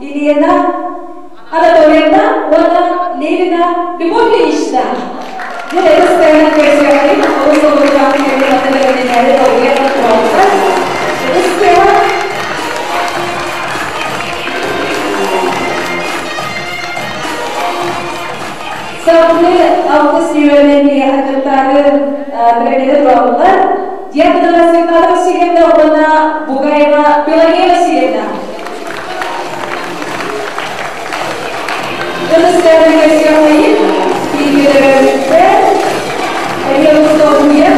Iliana, ada Левина Любовична. Это стоит на версии, он получал это Sabri altı siyörleriyle hakikaten bölümde durumlar. Diğer tarafından silemde ona bugayla bölgeye silemde. Kırıslarını göstermeyi bilgilerinde yolunda olmaya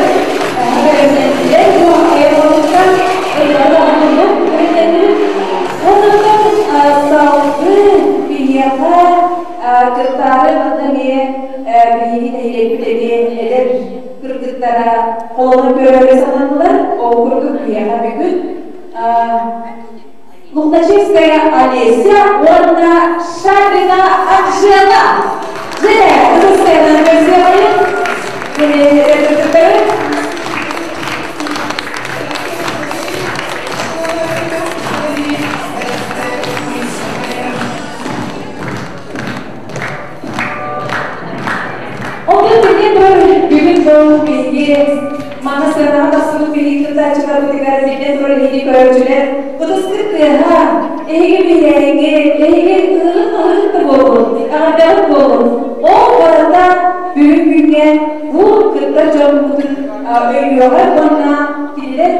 haberlerinde bu ayarlamaktan ayarlamaktan öğrenilip ondan sağlıklı bir yapa kırkları anlamaya bir hilekleri eder kırklara kolunu böyle sananlar o kırkık bir yapa bir gün Лухтачевская Олеся, Ольга Шарина Акжена. Жена, Казахстан, Mana sekarang tasuk pilih kita cakap ketika kita berada di kerajaan, betul sekali ha. Ehige tergolong, ada tergolong. Oh karena büyüknya bu kita jam betul yoga mana tidak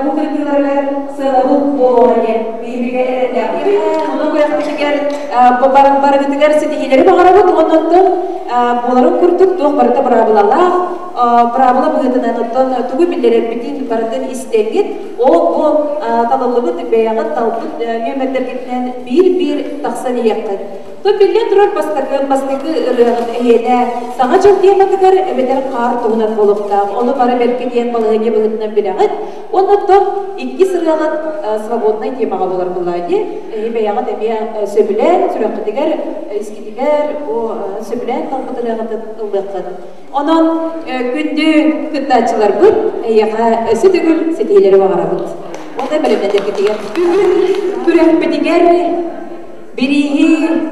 bukan kita selalu bolanya. Ehige ada. Orang ketika barang ketika sedih dari pengaruh orang tu bolarun kurtuk tuh berita berabalah. Правила быгытынан оттон тугу билдерербитин бардын истегит ол бу талалыбы тибеягы талбыт мемлекеттеринен бир таксан ияккы то билден турар бастыкы ырыгын эйене сага жыл диематыгар эбетер каар тугунат болуктаа ону бары берки диен балыгыне быгытынан билягыт оннотон икки сырыгын свободный темага болар булайди эбеягы демия сөбүлен сүрөккытигер искитигер сөбүлен талбытылыгыты ылдыккын онон күндү кыттачылар бут эяга өсүтүгүл сетейлери багара бут ондай белемдер кетиген күрөкпетигер бирии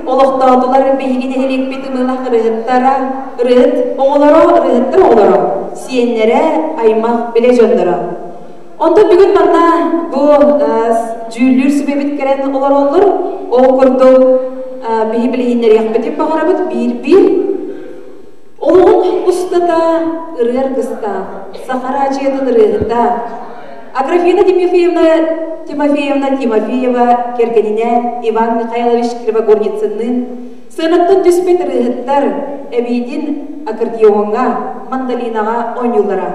олоктоодулар бейигине элекпити мына рыыттара рыыт оголоро рыыттар оголоро сиеннере аймак беле жондоро онда бүгүн мана бу жүүлүр себебит керен олоронлор ол курду бии билигиндер якпетип багара бут бир Олуғын ұстата ұрыр қыста, Сахара жедін ұрырда. Аграфена Тимофеевна кергеніне Иван Михайлович Кривогорницынның сынаттың түспет ұрырыттар әбейден аккордеонға, мандолинаға ойнулара.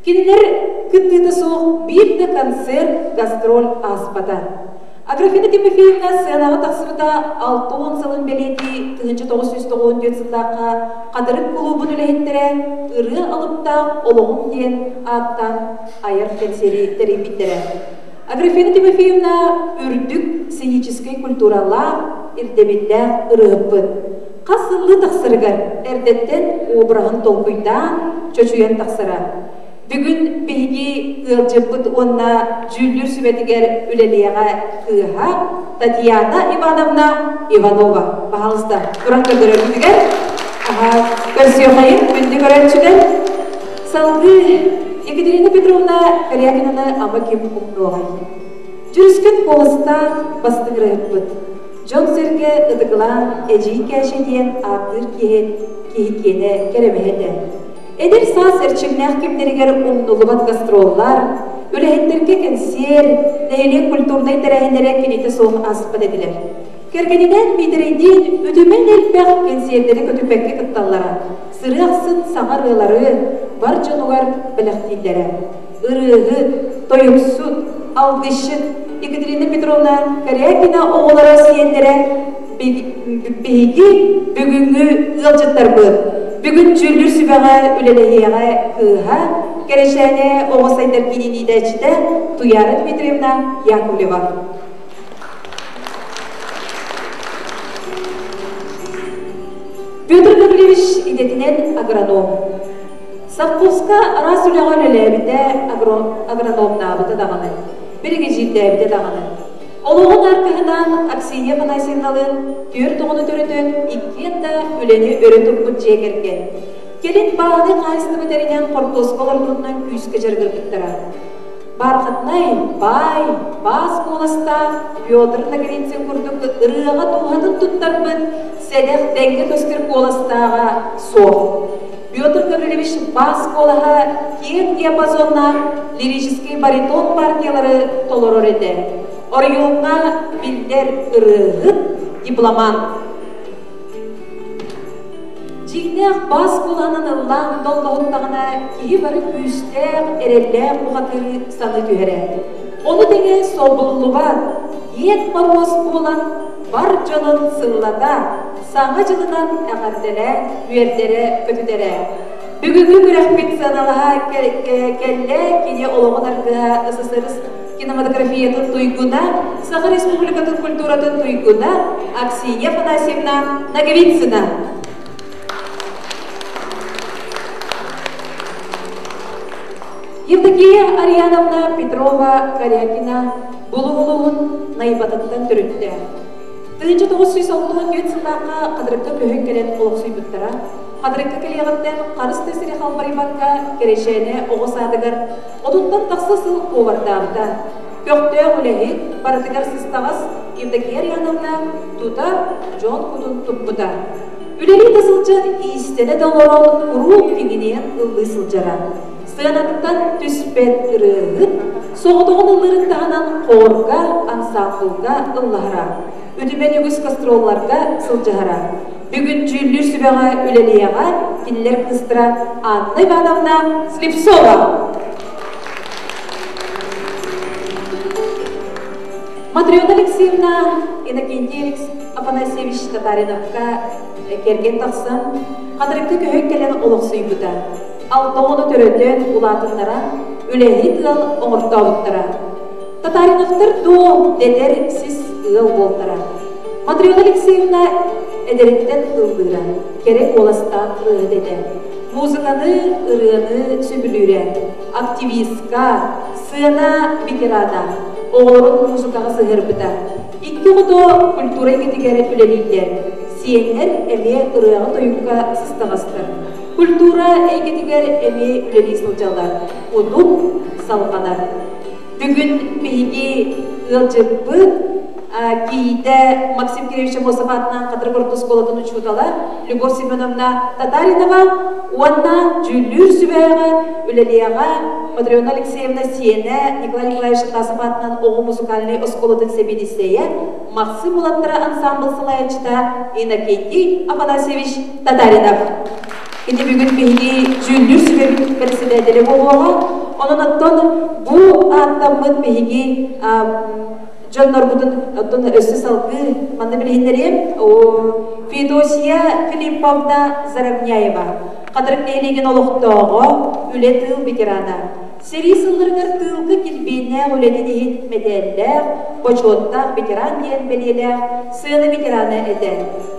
Кенелер күттіді соқ бірді концерт гастроль аспада. Аграфена Тимофеевна сыянағы тақсырда 6-10 сылын белеті 1994 жылдаққа қадырып клубын үләйттірі ұры алыпта олығын ден аттан айыр тенсері биттірі. Аграфена Тимофеевна үрдік сценической культурала ирдебетті ұрығыппын. Қасылы тақсырығыр әрдеттен обырағын толқойдан чөчуян тақсыра. Бүгін бейги ылжыбыт онна жүлдүр сүбетігер үлелияға кыға Татьяна Ивановна Иванова. Бағалыста, ұран көрдірі бүтігер. Көрсіо қайын, бүнді көрәтшіден. Салғы Екатерина Петровна Корякинаны ама кем ұмнуағай. Жүріскен қолыста бастығыры бұд. Жон сөрге ұдығылан әжей кәшеден аттыр кейкені керемейді. Эдер саас эрчимнях кемдеригер умнулубат гастроллар, үлэхеттерге консер, нәйлек культурный тәрәхінлері кенеті соң аспад еділер. Кергенінен бейдерейден өтімен әлпәқ консерлері көтіпәкке кытталлара, сыры ақсын саңар ылары, бар жонуғар біліқтейлері. Үрығы, тойықсуд, алғышыд, Екатерина Петровна Корякина оғылары сиенлері бейгі бүгінгі ұлжыттар бұл. Бүгін жүлдір сүбәға үлелейеға кыға, керешәне оғысайдар кенені дәчіді Туяра Дмитриевна Яковлева. Петр Гаврилевич идетінен агроном. Сапковска арас үлеға үлелебінде агрономна абыты дағаны. Бірге жилді әбіті дағаны. Oluğun arkasından Aksiniya Panaysenal'ın tür toğunu törütün ikkiyen da üleni öğretip bu çekerken. Gelin bağlı kayısını biterinen korkos kolorduğundan küyüske jargır bittara. Barkatnay, bay, bas kolasta, Piotr Nagritsin kurduk ırığa tuğadın tuttarpın, sedek denge köskür kolastağa soğuk. Piotr Gavrilevich bas kolaha kiyet diapazonna liriskiy bariton partiyaları toloror ede. Oriyonga bilder ırığı diplomat. Cignek bas kolanın ıllan dolduğuttağına kihi barı küyüstek ereller buğatırı sanı tühere. Onu denge sobulluğa yet maroz olan var canın sınlada sana canından ağardere, üyerdere, kötüdere. Bugünkü rahmet sanalığa kelle kine oluğun arkığa ısısırız kinematografiyatın duyguna, Sakha Respublikatın kulturatın duyguna, Aksiniya Panaysenal'a Nagovitsina. Евдокия Ариановна Петрова Карякина Булуғылуғын найбататтан түрітті. 1960 жылдарға қадырыққа көхін келен олықсый бұттыра, қадырыққа келеғаттен қарыс тесірі қалбарибатқа керешені оғысадығыр, одуттан тақсысыл қовардағыда. Көқті олегін баратығар сыстағыз Евдокия Ариановна тұтар жон құдын тұппыда. Үлелі тасылчан иістені долорон ұру пеңінен ұлы сылжара. Сығанаттан түспет ұрығын, соғдығын ұлырындағынан қорға, ансамблға ұллағыра. Өтімен өгіз кастролларға сылжағыра. Бүгін жүллер сүбәға үлелияға кенелер қыстыра Анна Ивановна Слепцова. Матрена Алексеевна Иннокентий Афанасьевич Татариновқа керген тақсын, қадырықты көхек келен олықсый бұда. Алтоғыны төрөтен улатынлара үләйі тығыл оңырта ұлттыра. Татариновтар дуо дедер сіз ұғыл болтыра. Матрена Алексеевна әдереттен ұлдыра, керек оластан ұғы деді. Музыканы ұрыны сөбілуре, активистка, сына ветерана, оғырын музыкаға сығыр бұда. Икки ғыто культура кетігері үлелейлер, сиенер әме ұрыға тойыққа сыстағастыр. Культура әйгетігер әме үлелей сылжалар, ұдық салғанар. Бүгін бейге ұлжықпы кейді Максим Киревича Мосов атынан қадыр қортус болатын ұчудала Любовь Семеновна Татаринова уанна жүлір сүбәйға үлелияға Матрена Алексеевна Сиена Николай Николаевич Тасов атынан оғы музыкальный осколатын себедесея Максим Улаттыра ансамбл сылайынчыда Иннокентий Афанасьевич Татаринов. Енді бүгін бейге жүлір сүбәйгі переселедері болуға, оның аттан бұл аттамын бейге Жоннор бұдың өсі салғы манды білгендерем Федосия Филипповна Заравняева қадырық нейлеген олықтығы үле тыл ветерана. Сери сылдырғыр тылғы келбейіне үледен меделлер, почоттақ ветеран ден белелер, сыны ветераны әді.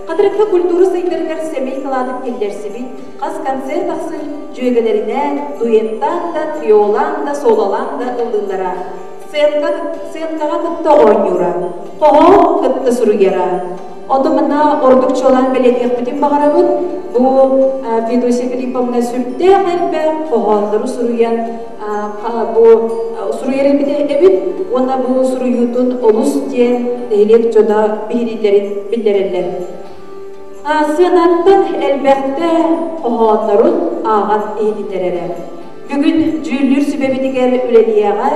Қадырыққа культуры сыйдырғыр семей қыладып келдерсібі, қаз концерт ақсын жүйегелеріне дуэттан да, триолан да, солалан да ұлдылара. Сыянкаға кытта ойнюра, қоға кытта сұругера. Оды мұна ордықчолан белетек бүтін бағарабын, бұл Федосия Филипповна сүртте қалбе қоғалдыры сұруян, сұруерен біде әбіт, оны бұл сұруютын олыс ден дәйлек жода бейрилерін білдерелер. Сыянаттан әлбәқті қоғалдырын ағат ейдіндерері. Бүгін жүллер сүбәбетігер үлелияға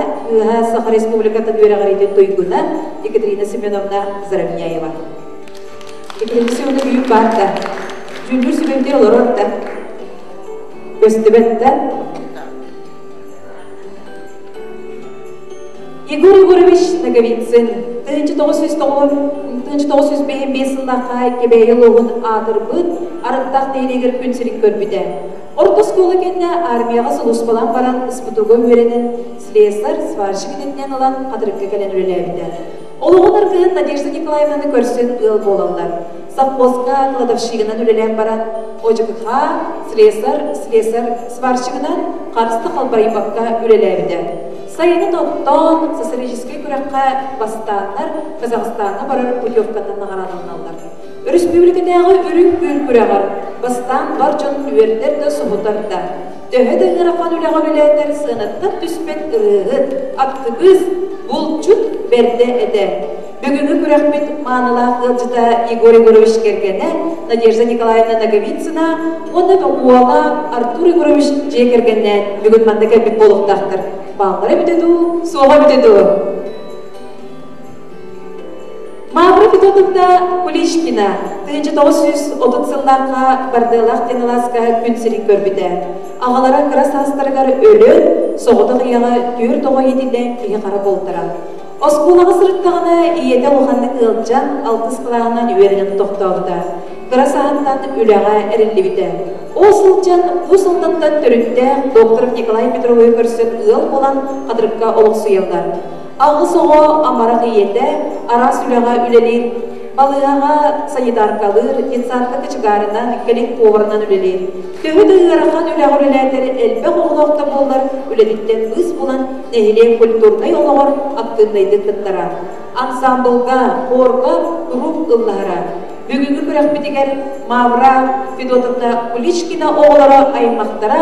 Саха Республикатын өрағаретін тойгуна Екатерина Семеновна Заравняева. Екатерина Семеновна бүйіп барды. Жүллер сүбәбетер олар отты. Көстібетті. Егор Егорович Наговицин 1995 жылдаққа кебейі лоғын адырбыд, арықтақ дейнегер күнсірік көрбіді. Орта скола кенде армияға сұлыс балан баран ұспытуға өренін слесар, сваршы кенетінен олан қадырыққа кәлен өреләбіді. Олығын арқығын Надежда Николаевнаны көрсін ұл болалар. Саппозға кладовшығынан өрелән баран ОЖКХ, слесар, сваршығынан қарысты қалбарайбаққа өреләбіді. Sayını тоқтон социалистический күрәккә бастаннар Казахстанга барар путевкадан наградалналар. Республикадагы үрүк күрәгәр бастан бар жон үердер дә субутарда. Төһәдә гыракан үләгә биләтер сынатта түспет ырыгыт актыбыз булчут берде эде. Бүгүнкү күрәкбет маныла кылжыта Игорь Егорович кергене, Надежда Николаевна Наговицына, онда уала Артур Егорович жекергеннен бүгүн манда келбит болуктактыр. Балдары бүтеду, суға бүтеду. Мавра Федотовна Куличкина 1930 жылдарга бардылак тенеласка күнсерик көрбүдө. Агалара кырас астаргар өлөн, соғыды кыяга түр тоға едилен кеге кара болтыра. Оскулага сырыттагына иете улханды кылжан алтыс кылагынан үеринен токтообута. Кырас ағаттан үләға әрілі біті. Осылчан, осылдаттан түрітті доктор Николай Петровой көрсет ұл болан қадырыққа олық сұйылдар. Ағы соғы амарақ иеті, арас үләға үлелер, балығаға санитаркалыр, детсатты кычыгарынан, келек поварынан үлелер. Төві дұғырақан үләға үлеләдер, әлбі қоғылықта болар, үлеліктен ұс болан, нәхиле культурный олығыр ақтындайды тұттара. Ансамблға, хорға, руп ұллағыра. Бүгінгі күрәкбетігер Мавра Федотовна Куличкина оғылары аймақтара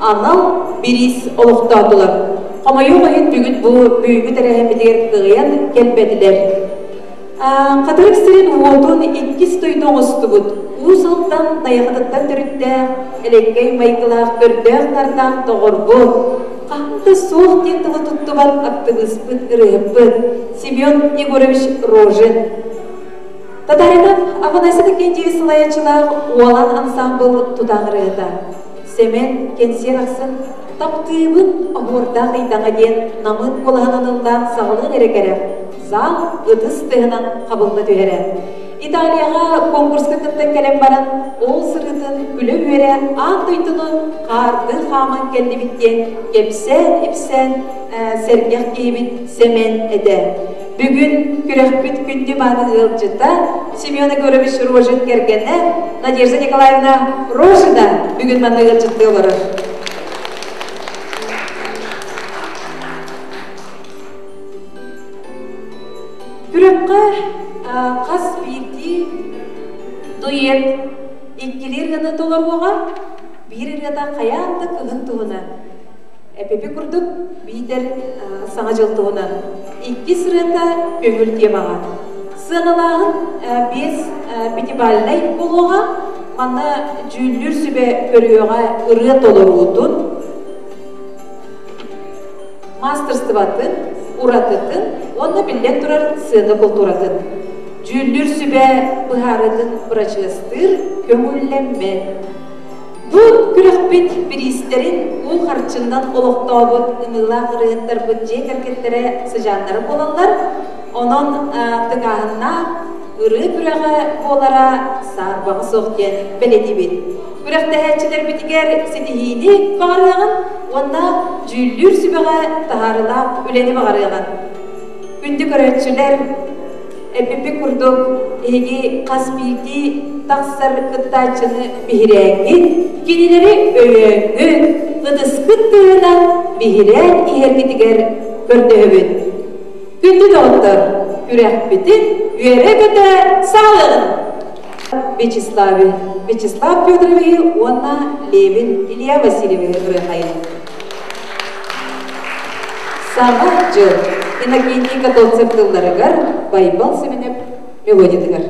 анал берис олықтадылар. Қамайы ғайын бүгін бұл бүйгі тәрәхемедер қығиян келбеділер. Қатырық сірін уотын 2 стойдың ұсты бұд. Ұсылдан даяқытыттан түрітті әлеккей майқылақ көрдіғнардан тоғыр бұд. Қамды соқ тентілі тұтты бат ақтығыз бұд ұрығып бұд. Семен Егорович Рожин. Татаринов Афанасий Кенжеев сылаячылар уалан ансамбл тудағырыда. Семен кенсер ақсын таптыбын ауырда қайдаңа ден намыт болғанынылдан сағылын әрекері. Зал ұтыс тұғынан қабылды түйері. Италияға конкурсқа тұттан кәлем баран ол сырғытын күлі өре ат ұйтыны қарды қамын келді біткен кепсен сәргеқ кейбіт Семен әді. Бүгін күрәкбет күнді баны ғылжыта Семен Егорович Рожин кергені Надежда Николаевна Рожина бүгін баны ғылжыты олары. Күрәкқа қас бейті дует иккелер ғаны толар оға бір ғада қаянды күгін тұғына. Әпепе күрдік бейтер саңа жылтығына. 2 сырында көңіл темаға. Сыңылағын 5 бетебалынай болуға, маңна жүллер сүбе көріуға ұры толыр ұтын, мастерсты батын, ұратытын, онына білден тұрар сыңы құлтуратын. Жүллер сүбе бұхарытын бұрачыстыр көңілленмен. Бұл күрәкбет биристерин ол харчындан олықтауыд ыңыла ғырыттар бұд жек әркеттері сыжандары болалар. Оның тыңағына ұры күрәға болара сарбағы соқтен біледі бет. Күрәкті әтчілер бітігер сетихейді бағарыған, онда жүллер сүбеға тағарылап үлені бағарыған. Күнді көрәтшілер әпепе күрдік еге қасбейді тақсар күттачыны бейрәңгі, кенелері өйеңгі, ұдысқыт тұғынан бейрәң иергетігер көрді өбін. Күнді доғыттыр, күрәкбетін үйері көті сағылығын. Вячеслав Петрович, онна Левин, Илья Васильевич Рыхайын. Сама жыл, инакеней католцев тылдарығар, байбал семенеп мелодидығар.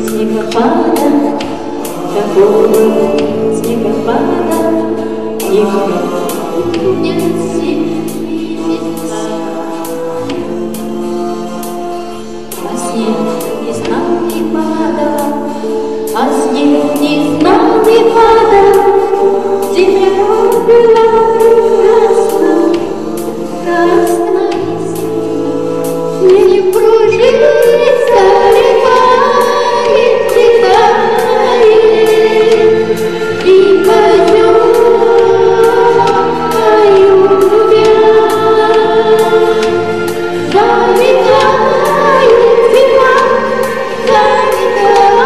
снегопада, такого снегопада никто не сидится. А снег не знал и падал, а снег не знал и падал. Земля была красна, красна и сильна, не пружинится река, летает, и пойдет заметает зима, заметает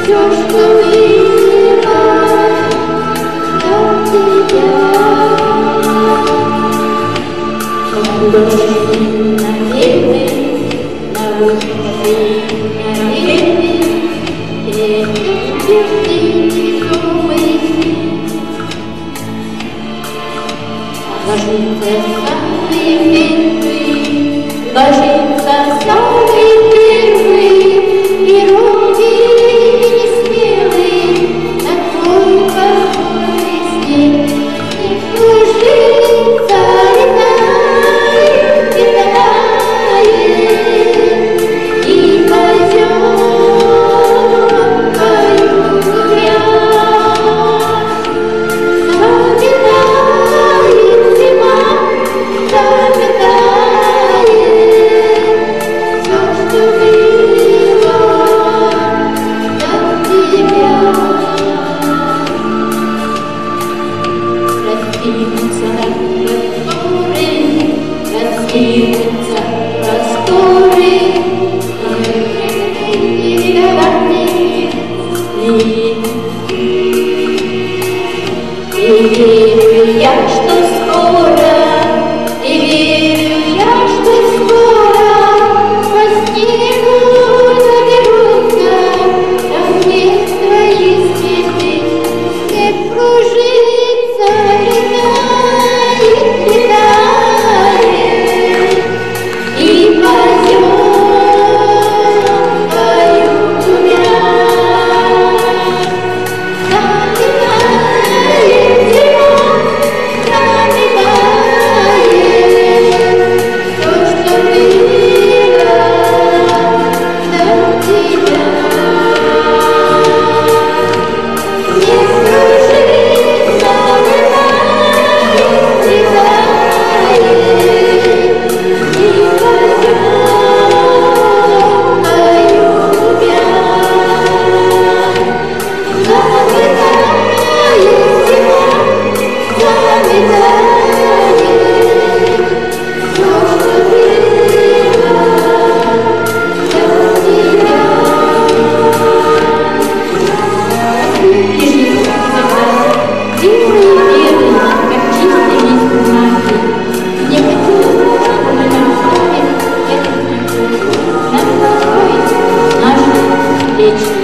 все, что мимо до тебя. Дожди на небе, на улице, на небе, это твердые зубы. Ложится самый первый, ложится самый первый, и руки не смелые, на твой какой снег, и кружится река. И пойдем, поют я, заметает зима, заметает все, что было до тебя. Раскинутся раскинутся просторы, и верю я, что скоро, и верю я, что скоро по снегу заберутся там, где твои следы. Снег кружится, летает, летает, и пойдет, поют я. Заметает зима, заметает все, что было до тебя. Снег кружится, летает, летает, и пойдет, поют я. Заметает зима, заметает все, что было до тебя. Белые, белые, как чистый лист бумаги. Мне хотелось напоминать этот надо построить нашу вечность.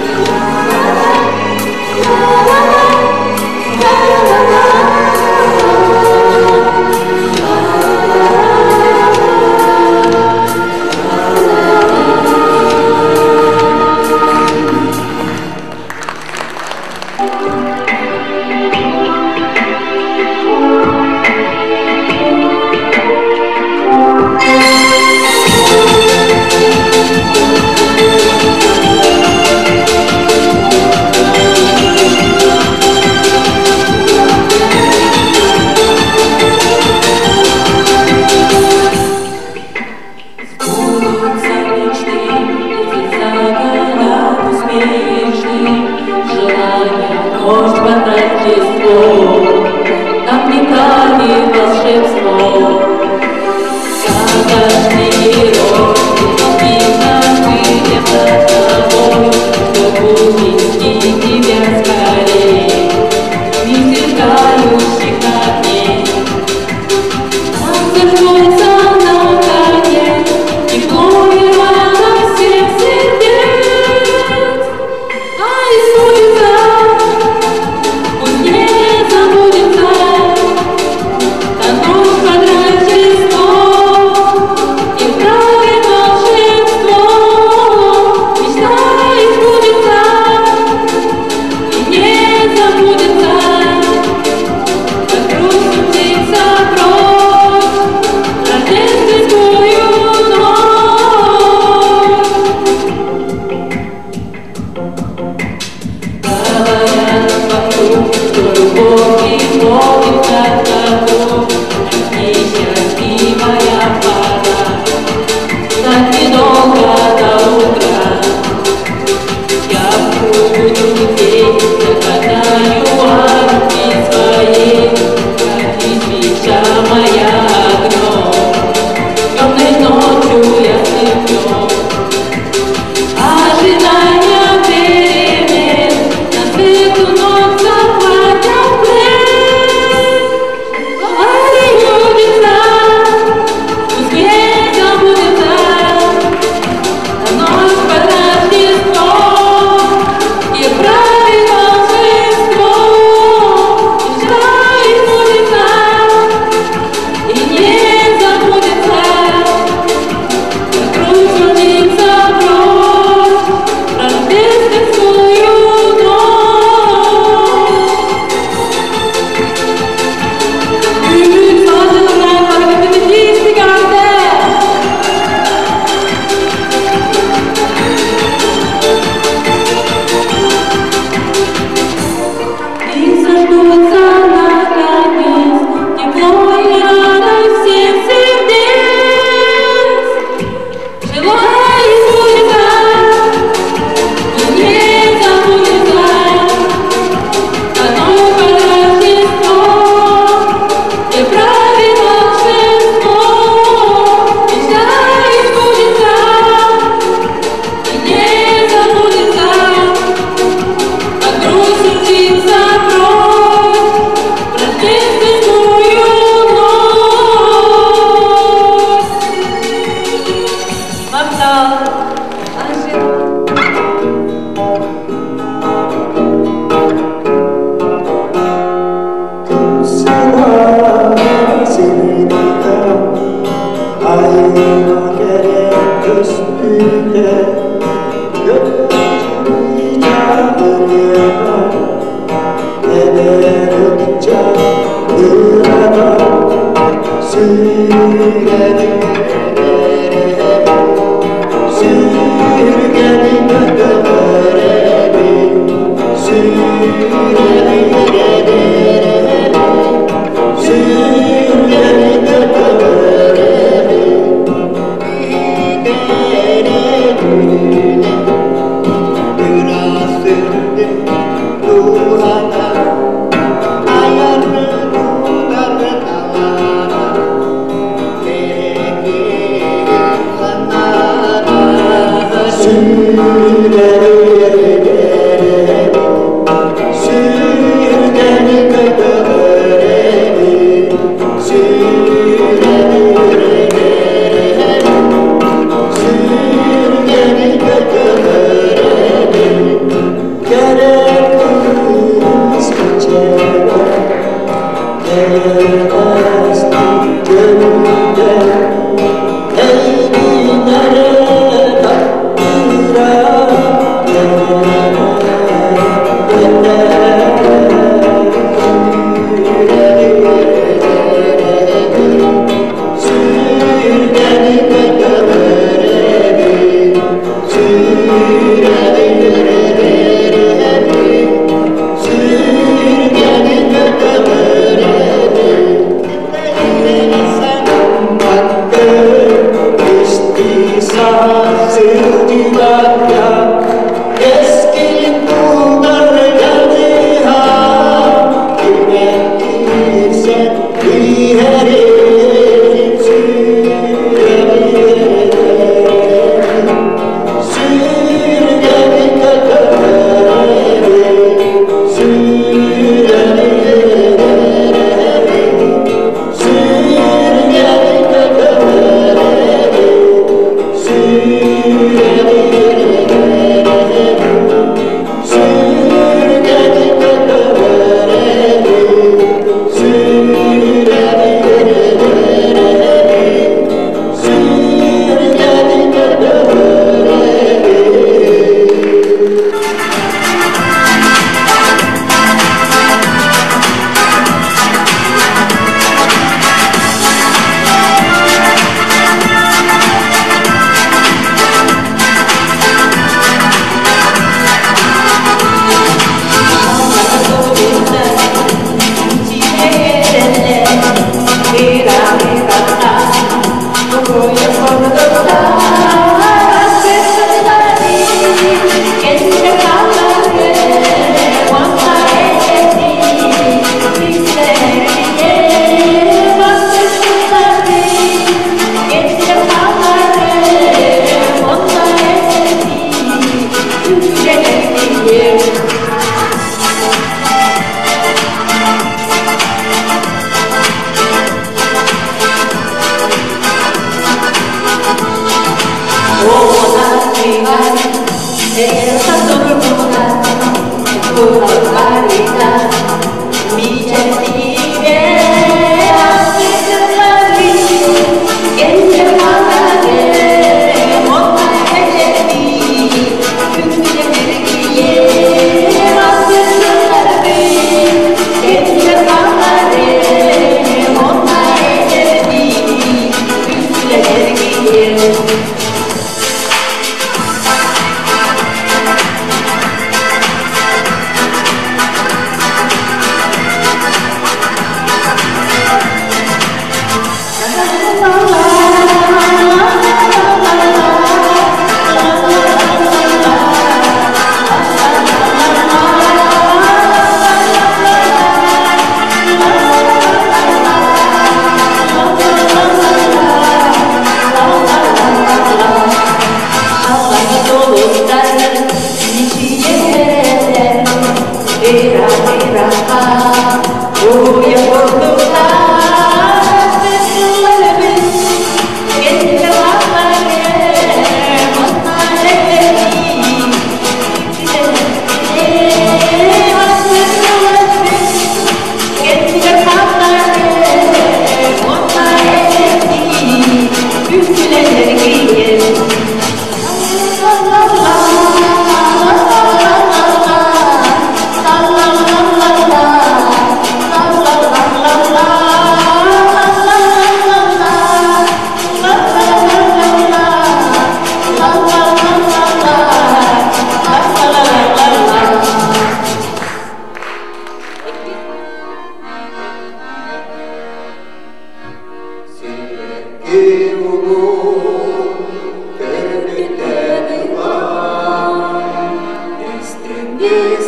Ella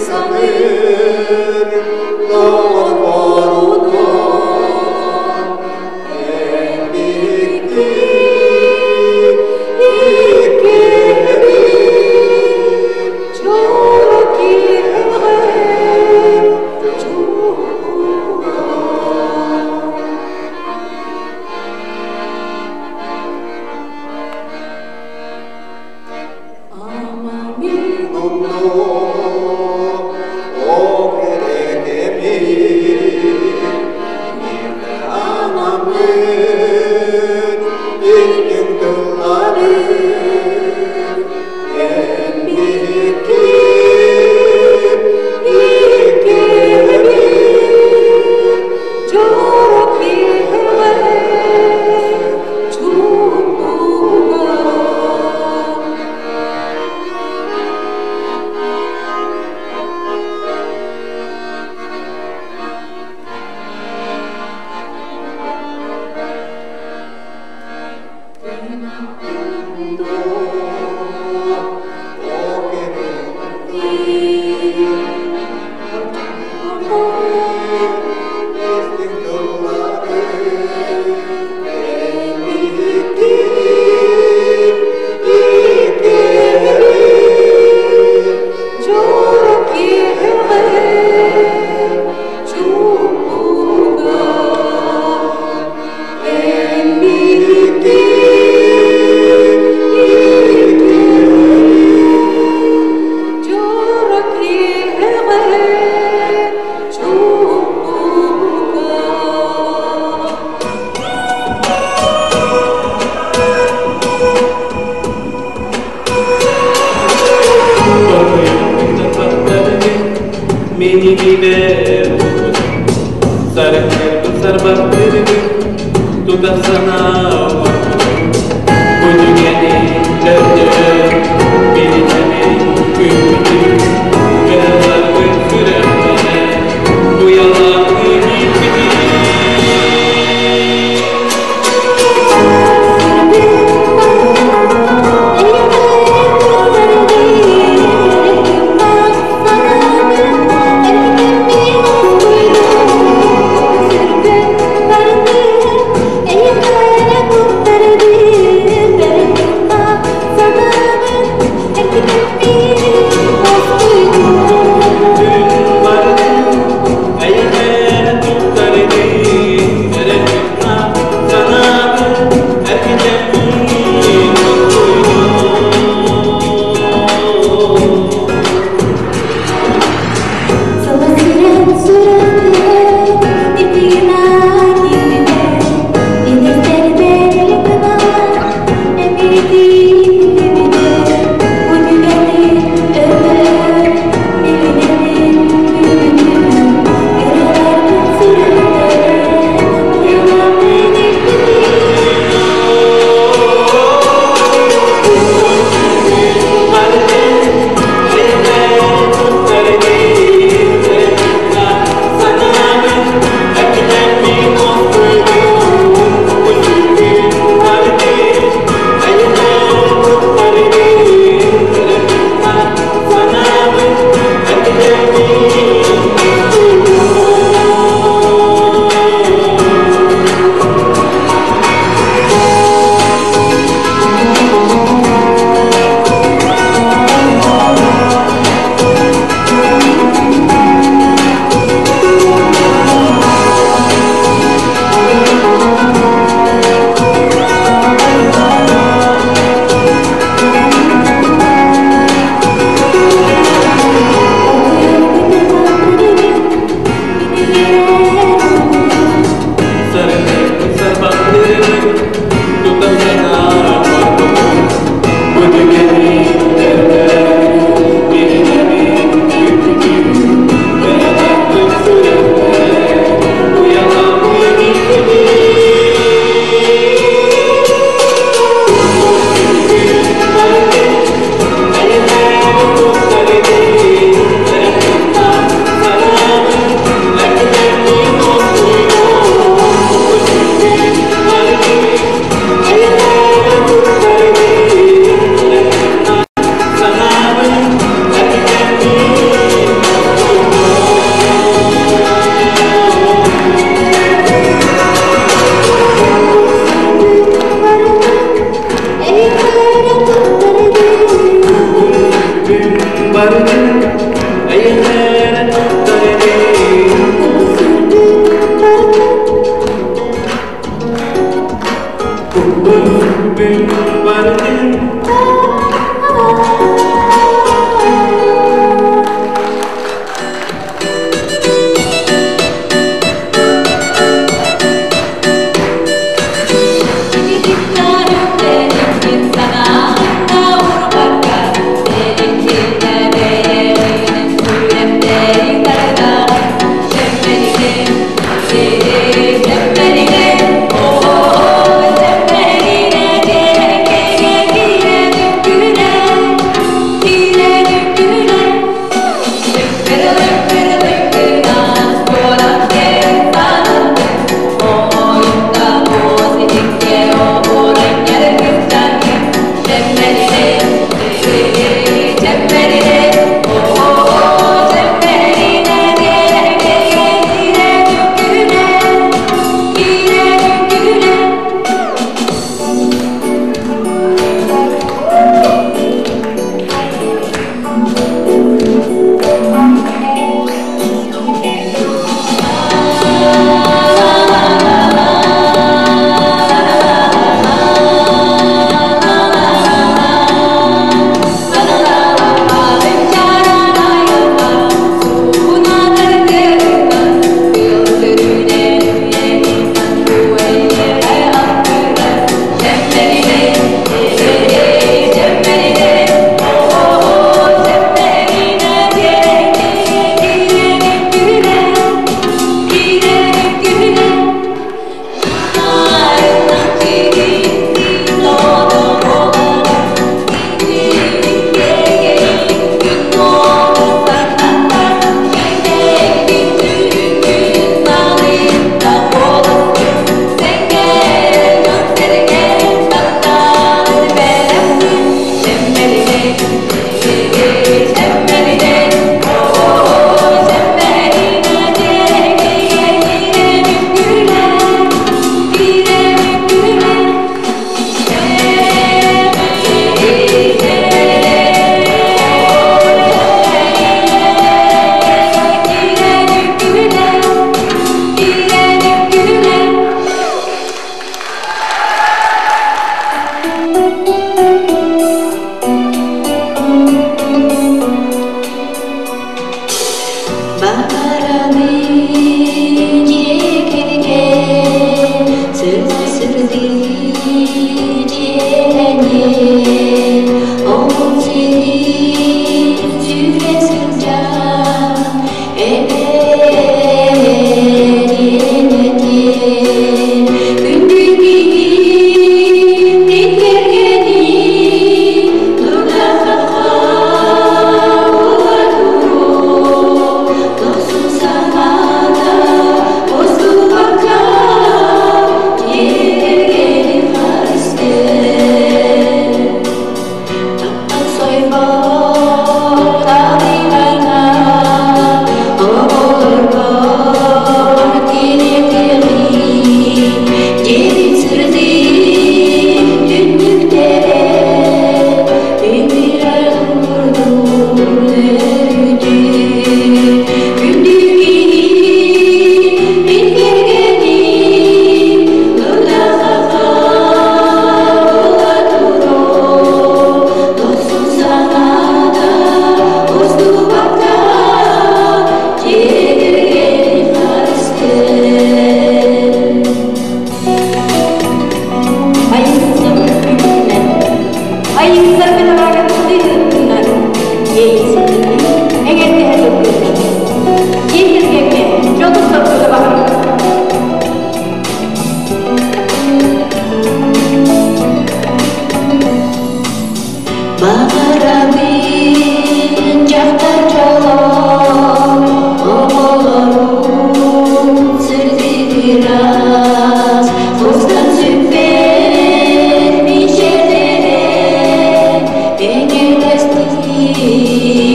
Destiny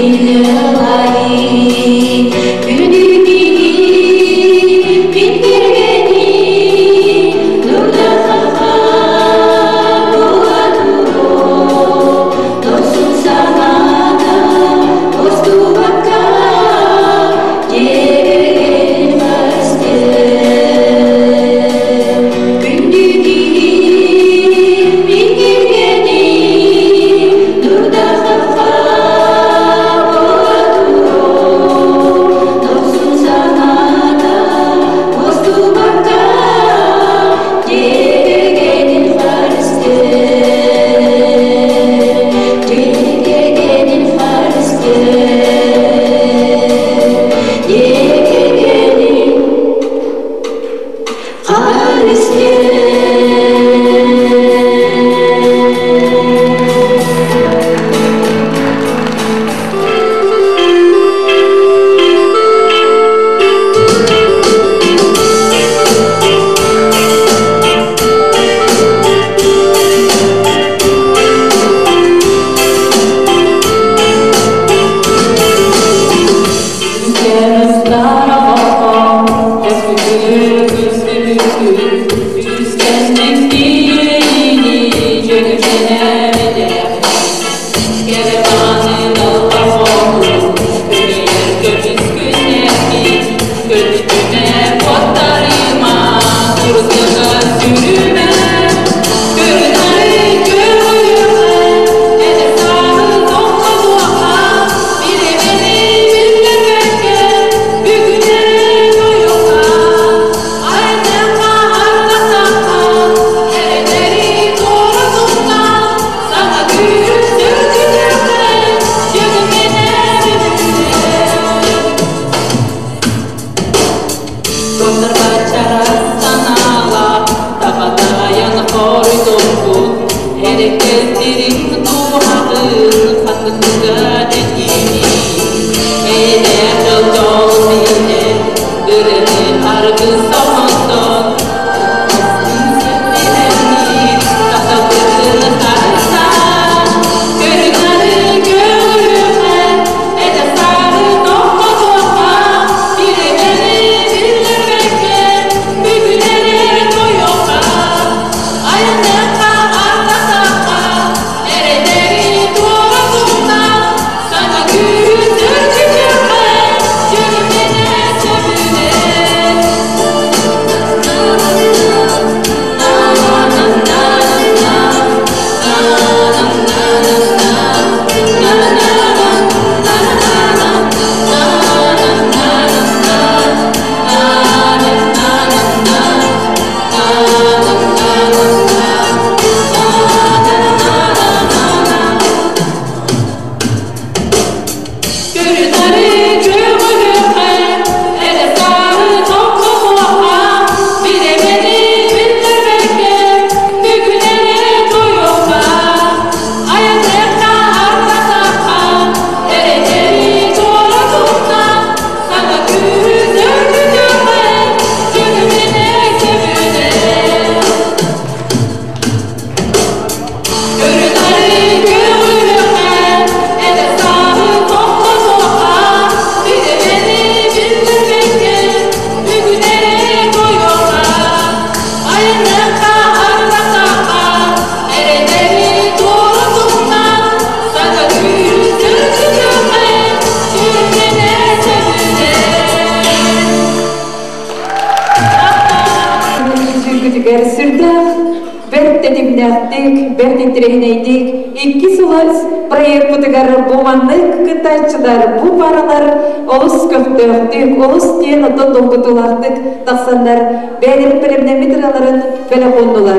İki sulas proyekt butıgar bumanlık kıtaççılar bu paralar olus köftüktük, olus diyen otan dokutulardık taksanlar beğenip bilimlemetraların böyle kondular.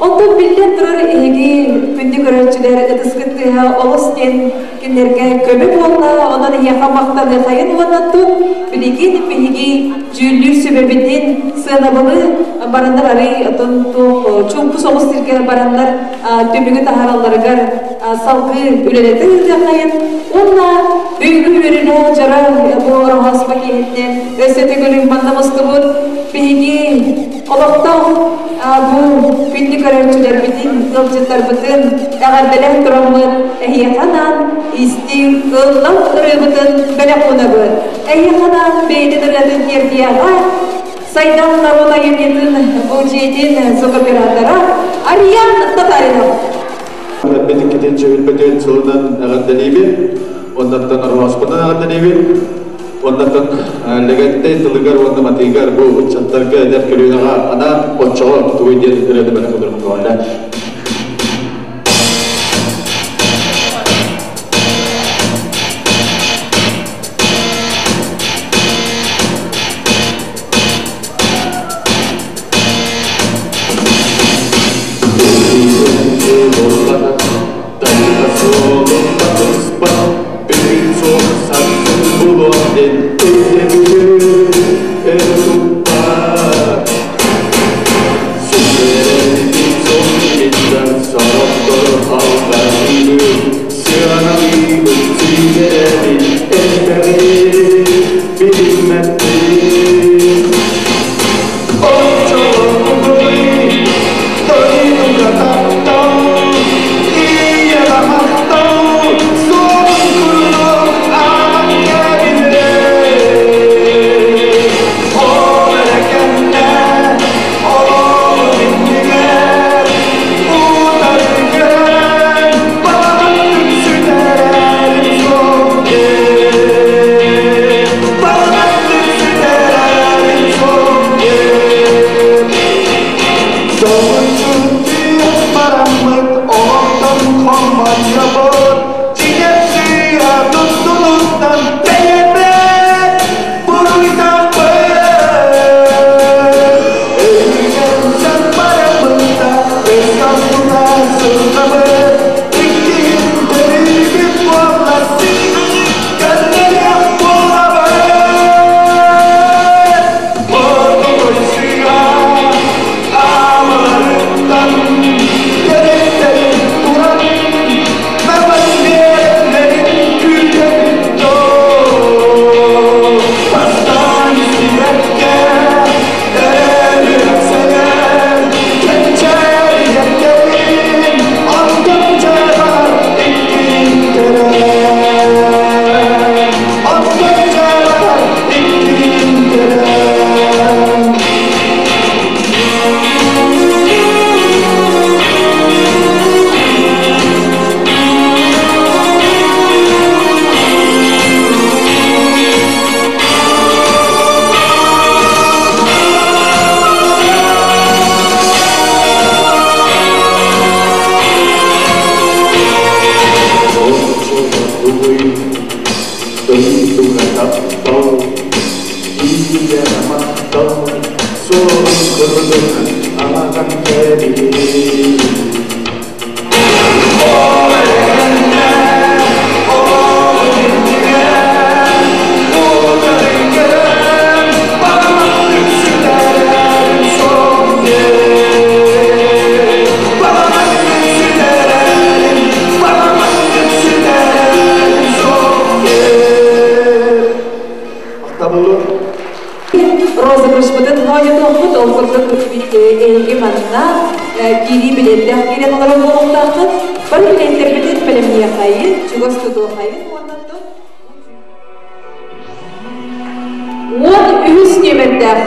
Ondan bilden durar egi gündük öğretçiler ıtıskıttığa olus diyen günlerge kömük olna, ondan yakamaktan yakayın olanatın bilgin bilgi cüllür sebebinden sığınabılı baranlar arayı otan çumpu soğuz tirke baranlar tümüge taharallargar salgı üleleti yakayın. Onunla büyük ürününe jara bu rahas paketinden ösete gülüm bandamastımın bilgi olaktan bu günlük öğrenciler bütün kılcıtlar bütün ağırdalar duramın ehyakanan istim ıllak ırıbıtın belakunabı ehyakanan beylidiradın yerdiyağa saydanlar ona yönetin bu cihetin sokapiratlara arayan tatarına Betik kitince ülpeten soğudan ağırdanıyım ondan arvaskudan ağırdanıyım ondan legette tılgar onda matigar bu çattarga eder kölüğüne ana onçağa tuğu diye üredi bana kudurmak var. Олбут олбутлuk elgi manna kiri biletler giren olarak olmaktadır. Bir biletler bilet bilemeye kayın, çugos tutuğu kayın. On ühüs nimetler.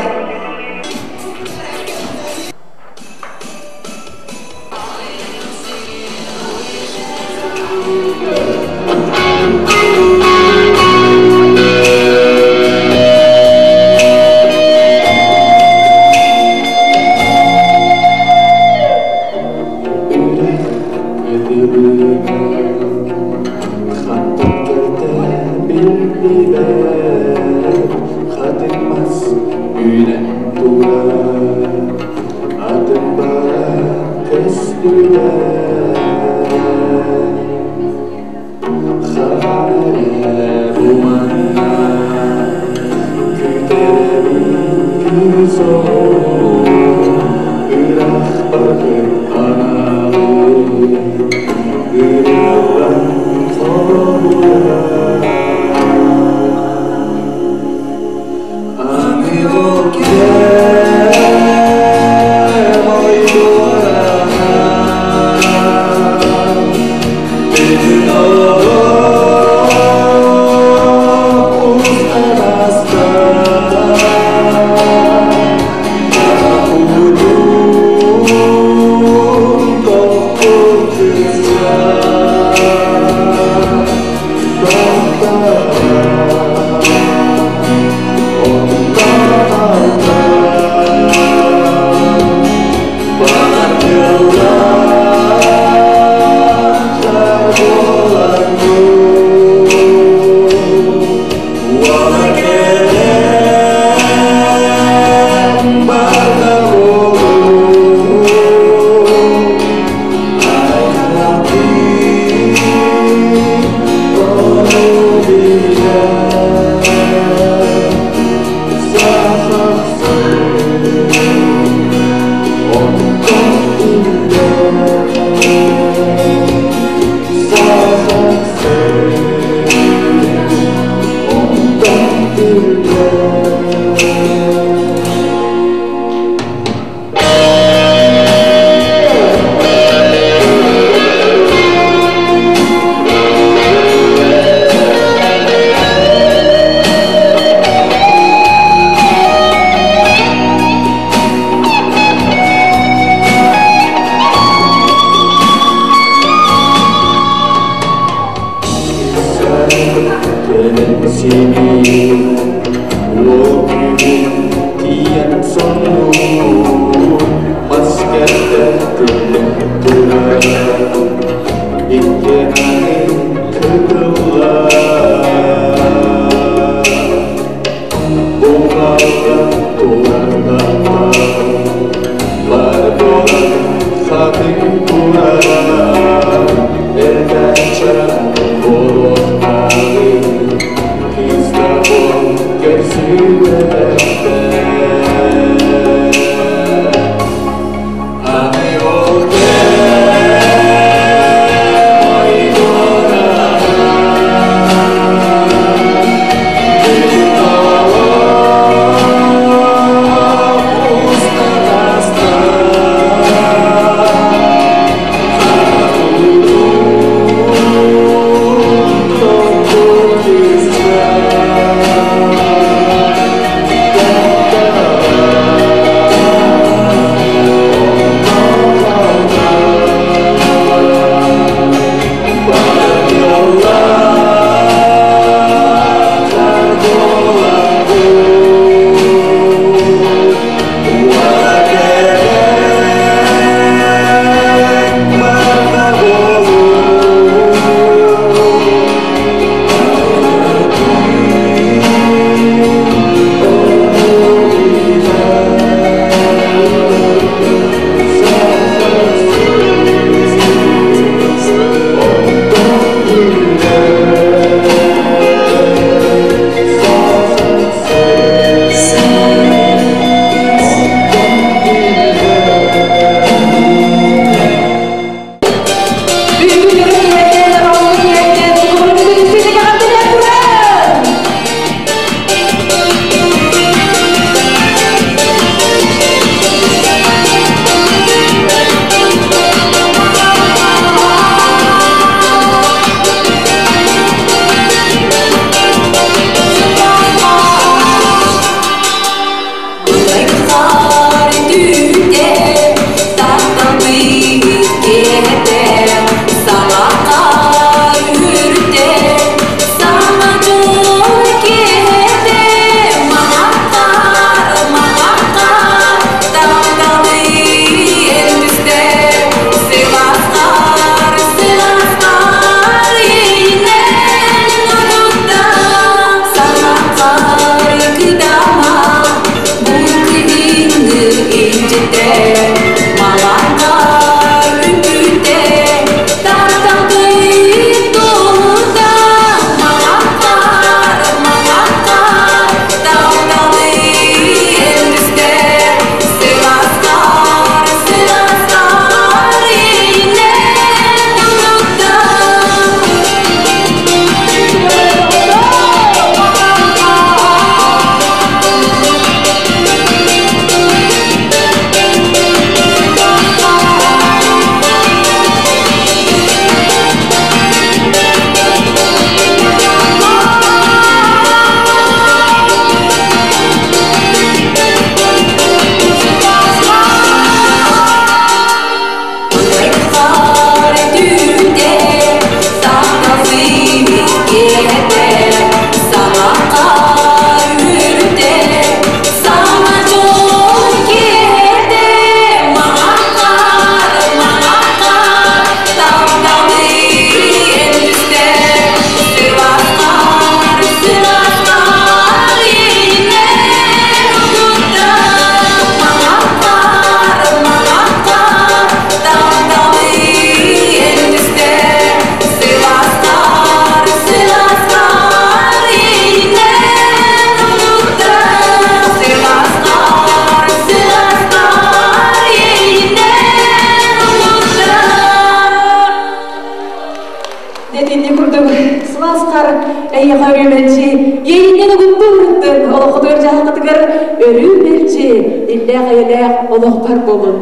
Олохтар эйяха өрүмелчи. Ейинен угуттуруттун. Олохтар жаакытыгар өрүмелчи. Илле хайалак олохтар болун.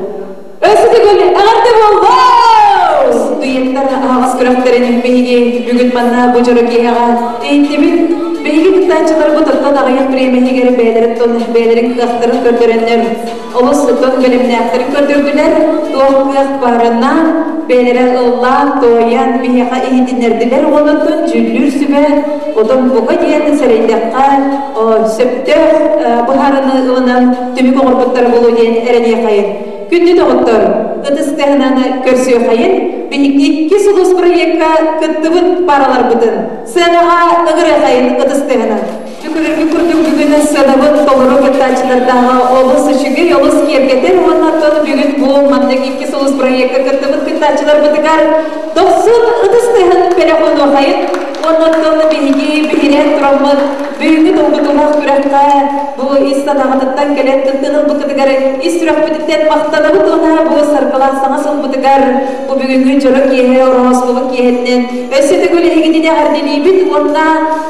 Өсүтүгүл агарды болбоо. Дуйеттар агас күрөктерин бейги бүгүн манна божоро кияга. Эйттибин бейги кытачылар бутуттан агаяк премиягер бейлерин бейлерин кыактырын көрдөрөннөр. Олос тон бөлүмнәктәрен көрдөрдүләр. Тоокык барына бейлерин ыллан тоян бияга ийдинердилер. Онотон жүллүр сүбө одон буга диен серейдакка сөптө бухарыны ылынан түмүк орбуттар болуу диен эрене кайын. Күндү тоғыттар, ұтыстығынаны көрсеу қайын, бейікке сұлыс проектқа күттібіт баралар бұдын. Сәнаға ұғыры қайын ұтыстығынан. Жүкіріргі күрдің бүгіні сәнабыт толыру күттачылардағы олыс үшігі, олыс кергетер, оннаттаны бүгін бұл мандагекке сұлыс проектқа күттібіт күттачылар бұдығар. 90 ұтыстығын пелеқону қайын, оннаттаны бейге бейрен тұрамыд, бүйінгі толғытылақ күрәққа бұл истанағытыттан келет күттінің бұқытығар истірек бүдіктен мақтанабыт ona bu sarkalasana son butıgar bu bugünkü çoluk yehe orosluğu yehetten ösüde gülüğü dine ardilibit onda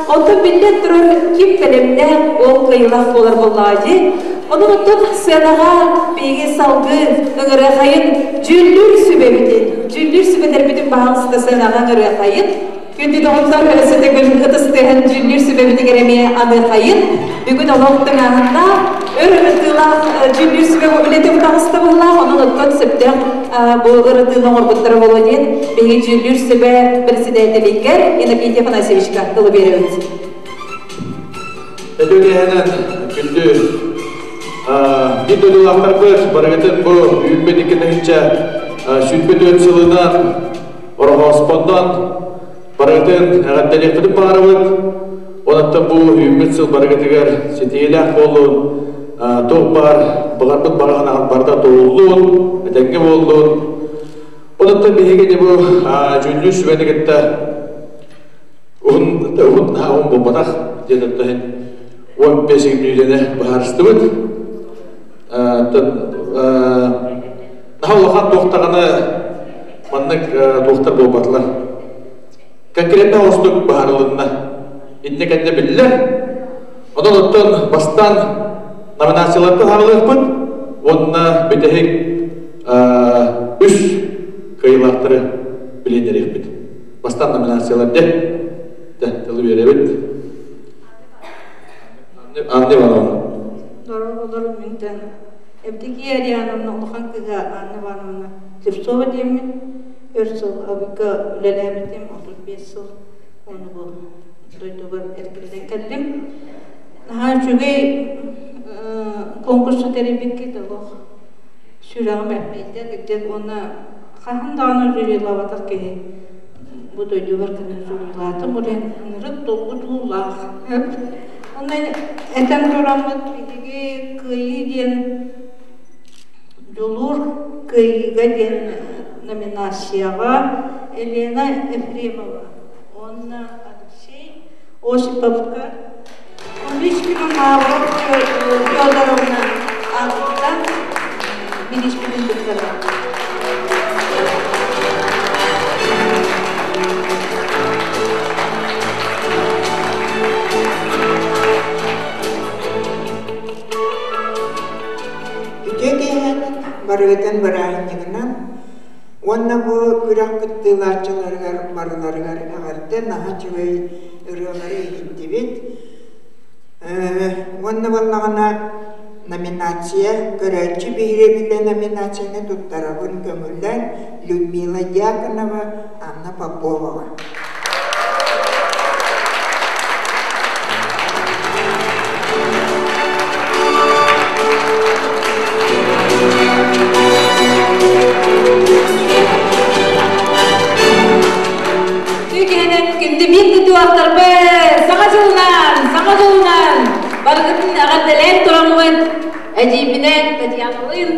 otu millet durur kim kalemde o kıyılak olur bullacı onun otun senağa bilgi salgı ıgırı kayın cüllür sübeler bütün bağımsızda senağa ıgırı kayın Gündü doğumlar ösüde gülüğü ıtıstığın cüllür sübebini geremeye adı kayın bugün oğluktun ağında Örüntüler cüllüsü ve mobiletim tanıştırırlar. Onun konsepti bu ırıtığın orbuttara bolonyen begi cüllüsü ve presidentlikler Inokentiy Afanasyevich'ka kılı veriyoruz. Ödülüğünden gündü bir dödülaklar bir barıgıtın bu ümmedikinlikçe sütbet ötsülüğünden orağıspondan barıgıtın ağaddalektirip bağırıvıd. Onattan bu ümmet barıgıtıgar setiyeler olun Toğbar, bağırdık bağırған ағытбарда тоğulluğun, әтәңге болуын. Onattan behege bu cüllü sübenigette oğun болмадақ дедеттен 15 milyon bağırыстыбыд. Нағалыған тоқтағаны маннық тоқтар болбатылар. Конкретно остық bağırылығына етнекәнде білілер. Onattan бастан Номинацияларды хағылықпын, онына бітігік үш қиылақтыры біленер екпін. Бастан номинацияларды тәлі беребіт. Анны Вановна. Дорогу мінтен. Әбдеки әриянымны ұлған кіға Анны Вановна. Тепсова демін, өрсіл абыға үлеләбітім, 35 сыл. Оны бұл дойдуғыр әркілден кәлдім. Жүгей конкурсы теребекке дұлық сүрағым әпмейді. Кәден оны қағындағыны жүрелаватық кеге. Бұд өйді бір күні жүрелаты. Бұлен ұнырып долғы тұлақ. Оны әтен тұрамыд бейдеге күйі ден дұлыр күйіға ден номинацияға Елена Ефремова. Оны Алексей Осиповка 15 milyon avro Fyodorovna ağırlıktan birinci bildikleri. Ütügeyen barıgıdan barağınlığından onunla bu gürak kıttılarçılargar barılargar ağırda naha çıvay ırıları eğittivit. Онны болнағына номинация, көрәтші бейребілі номинацияны тұттарабын көмілден Людмила Дьяконова, Анна Попова. Tükenen күнді бек күті уақытар бір, саңа жолынан, барғытын ағаддален тұрамын, әжейбінен Татьяналын,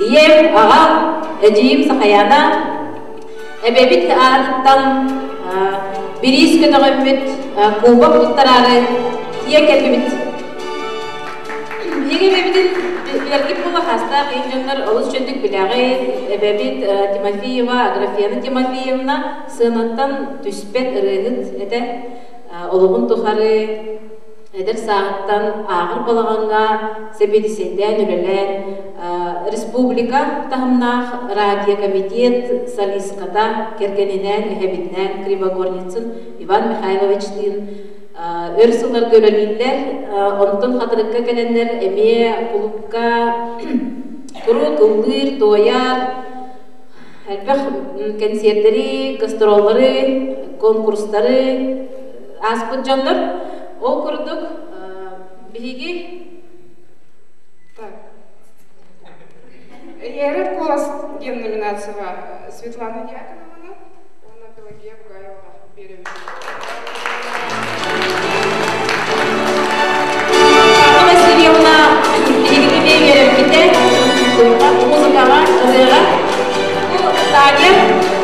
ем, ағам, әжейім Сақаяна, әбәбіт ағадыттан біріз күні ғыммет, қуба бұлттарағы, тие кәлбімет. Еге бәбідің Белгіп бұлы хаста қиынжонлар олыс жөндік біләғі әбәбет Тимофеева, Аграфияны Тимофеевна сынаттан түспет ұрығыт әді Oloğun tuharı eder saatten ağır balağanga sebedisenden ürelen Respublika tahımnaq Radyo Komitet Saliskata kergeninen ehebitten Krivogornitsin Ivan Mikhailovich'in örsüler göreliler ondan hatırlıkka gelenler eme kulupka kuru kıldır doyar elbette konserleri, gastrolleri, konkursları aspıt canlar o kurduk bihigi Ярет голос ген номинацияға Светлана Яковлевна, она Пелагея Бугаева берем. Васильевна бигиге берем ките, музыкаға, жазыға. Таня,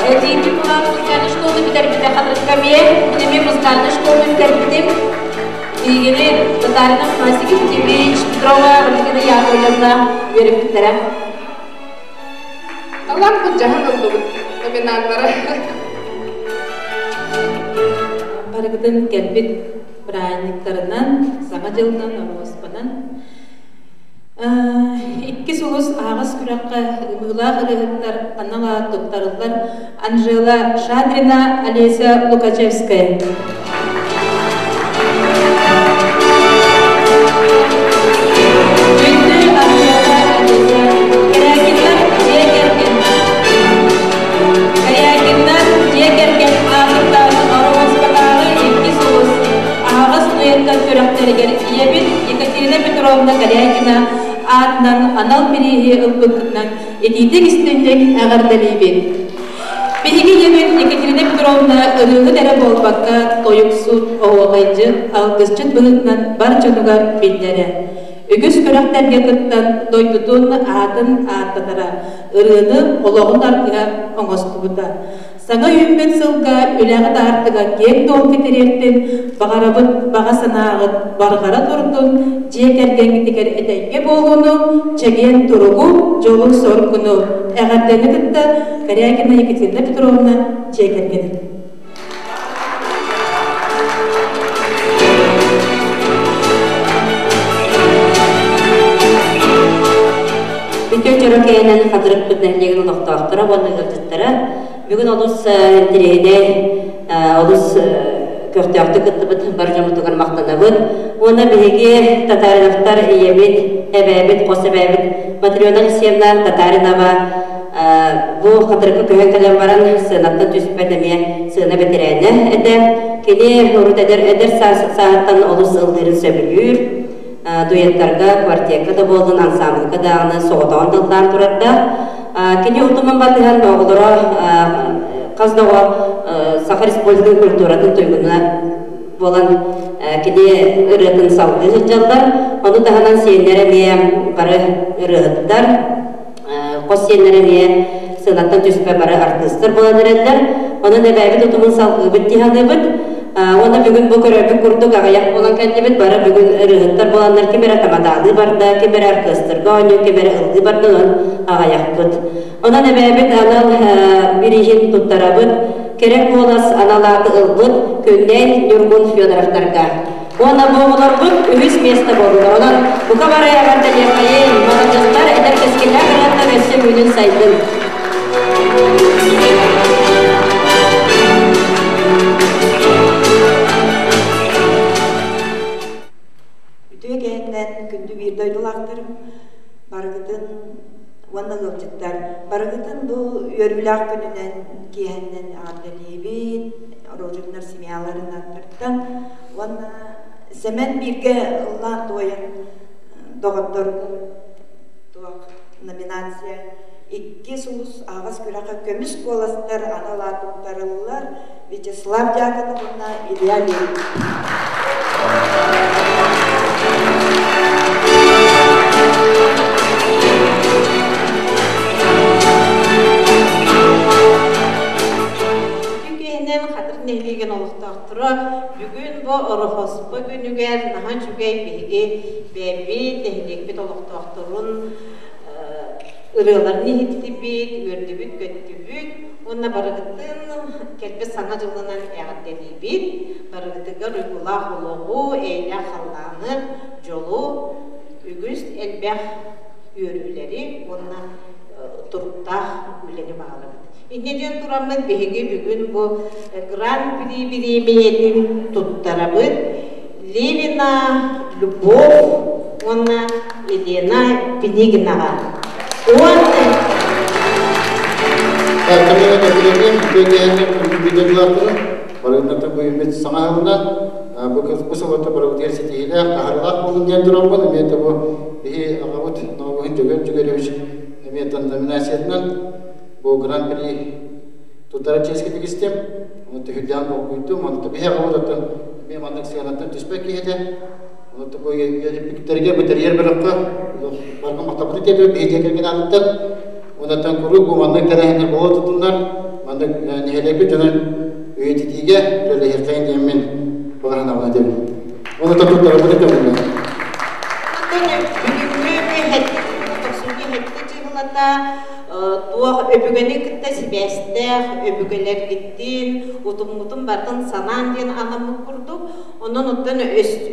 дейті бұлар музыканы школы бітер біте қадырыққа бе, бұнеме музыканы школы бітер бітем. Бигиге Татарина Фнасики Путевич, Петрова, Валентина Яковлевна берем бітері. Аллам бұл жағын ұлды бұд номинанлары. Барығыдың кәлбет бірайниктарынан, саға жылынан, ороспадан. Икки сұлыс ағыз күраққа ұмығылақ ұрығыттар, анала тоқтарылар Анжела Шадрина, Олеся Лукачевская. Екатерина Петровна Корякина атынан анал переге ылбыкынан этитек истендек ағардалейбет. Беге ебет Екатерина Петровна ырығы дәрі болбаққа тойықсуд оғайжы алғызчыт бұғытынан бар жонуға белдері. Үгіз көрақтәрге күттан дойдудun атын аттатара, ырыны олығын арқыға оңысты бұта. Саңа үйінбет сылға үләғі артыға кек дол кетерерттен бағарабыт баға санағыт барғара тұрдың жек әргенгі текер әтәйге болуыны, чәген тұрығы жолың сор күні. Әғардені күтті Корякина Екатерина Петровна жек әргені. Bütün Çorokaya'nın hatırıp bütünlüğünü noktaqtıra, onu gılcıttıra. Bugün olus direyde, olus köftüyaktı kıttı bütün barcamı tukarmaqtana bud. Ona bihegi Tatarinaftар iyebit, ebebit, qosebebit, matriyonal siyemler Tatarinava bu hatırıkı köyün kalem varan sığınattan tüsüp edemeye sığına bitireyne ede. Kini urut eder saattan olus ıldırın söbülür. Дуяттарга, квартирка да болдун, ансамблька да аны соғытауын дылдар тұратта. Кені ұтымын батыған оғылыра қаздауа Саха Республиканың культуратын тойгуна болан кені ұрытын салды жылдар. Оны дағанан сейінлері ме бары ұрығыттар. Қос сейінлері ме сынаттан түспе бары артыстыр боладыр әділер. Оны нәбәйбіт ұтымын салғы бүттіғаны бұд. Оны бүгін бұл көрәбік күрдік ағаяқ болан кәндебет бары бүгін ұрығыттар боланлар кемері тамадалы барды, кемері арқыстырға өне, кемері ұлды барды ағаяқ бұд. Оны нәбәбет анал бірежен тұттара бұд, керек болас аналарды ұлбұд, көннен Юргун Федоровтарға. Оны болғылар бұд, үйіз месті болдылар. Онан бұқа бары ағарда леқайын, молодеждар әдір кескелі ағыранда өсім үйдің сайдың. Күнді бір дойдылақтырым, барғытын оны ғылжыттар. Барғытын бұл өрбілақ күнінен кейіннен ағадалейбет, рожынлар семияларын аттырттан. Оны сәмен бірге ұллан тойын доғыттыр номинация. Икки сұлыс ағыз күраққа көміс боластар, аналатықтарылылар, Вячеслав Яковлевна Илья Лев. Nehligen oluştuğu bugün bu orhos bugünüger nahan çügey bege bebi tehlik bit oluştuğun ırılar nehitibit gördübüt göttübüt Онна барыгыттын келбе сана жылынан ягыттелибит, барыгыттыгар уйгулах ологу, эйле халланып, жолу, үгүз элбэх үйөрүлери, онна туруктах үлени бағалыбыт. Иннеден турамын беге бүгін bu Гран-при биремиетин туттарабыт. Левина Любовь, онна Елена Пенигинова. Кемеге билеген бегенин видеоларды барынаты бүймет саңагына бу кысылыты бір университетте кахарлак болгон турабын мен бу би агабыт новын жөгөн-жөгөрүбүз эметен номинациятынан бу гран-при тутара чески дегистем онты хүдян болуйду монты би агабыт мен мандык сыянаттан түспөк кийде онты бу елипиктерге битер биракка барган мактабы тетеп бейже келген алыптыр. Ondan kuru bu mandık terehine boğaz tutunlar, mandık niheleki canın üyetitiğe böyle hikayen yemin bağırına bağlıdır. Onu da tuttarı bu da kabul edilir. Tuğ öbügeni kıtta sibesteh, öbügeler gittin, utum bardan sanan diyen anlamı kurduk. Onun ottan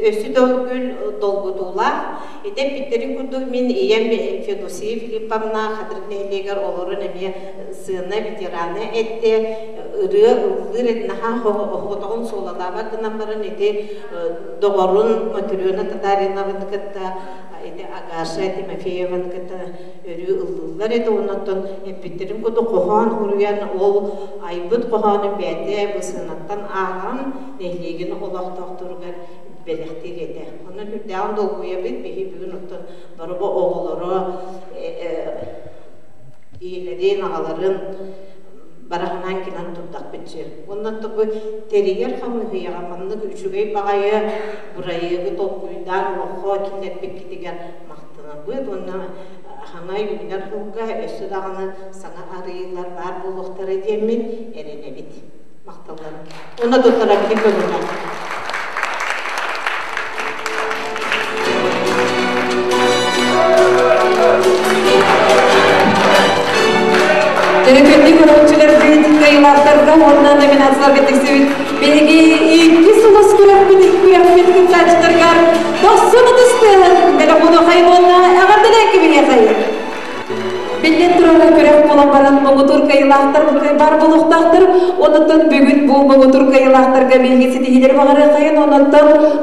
ösü dolgül dolgudular. Edep bitlerin kurduk min iyem Fedosiye Filippovna Hadırnehleger olurun eme sığına veteranı etti. Irı etnaha hoğutağın soğladava gınamların edi doğarun materyona tatarina vınıkıtta edi Agasha Timofeyeva vınıkıtta örü ıllılar edi onattan bitlerin kurdu koğan huruyan ol aybıt koğanı bәді bu sığınattan ağam nehlegin olaq tağdırgar belektir edi. Onun hüddeğin dolguya bit behi bugün ottan barıba oğulları iyilerin ağaların barahınan kinan tuttak bitçi. Ondan da bu teriyer hamı hıyağamanlık üçügey bağayı burayı topkuydan oğu kinletmek gidigen mahtına bıd. Ondan hana yügüner hılga ösü dağını sana arıyılar var buluqtar edemin erene bit. Mahtalarım. Ona tuttarak bir bölümler. Tereketli konukçular kritik yayınlarında ondan nominasyonlar bittiksevit. Belki iki sulus kıyafetini saçtırgar. Dostunu düstüğün. Bela bunu hayvanla ağırdılar gibi yazayım. Bilden turana körek bolan baran moğutur kayılaqtar bar buluqtaqtır. Ondan bugün bu moğutur kayılaqtarga belgesi dehileri bağırı kayın. Ondan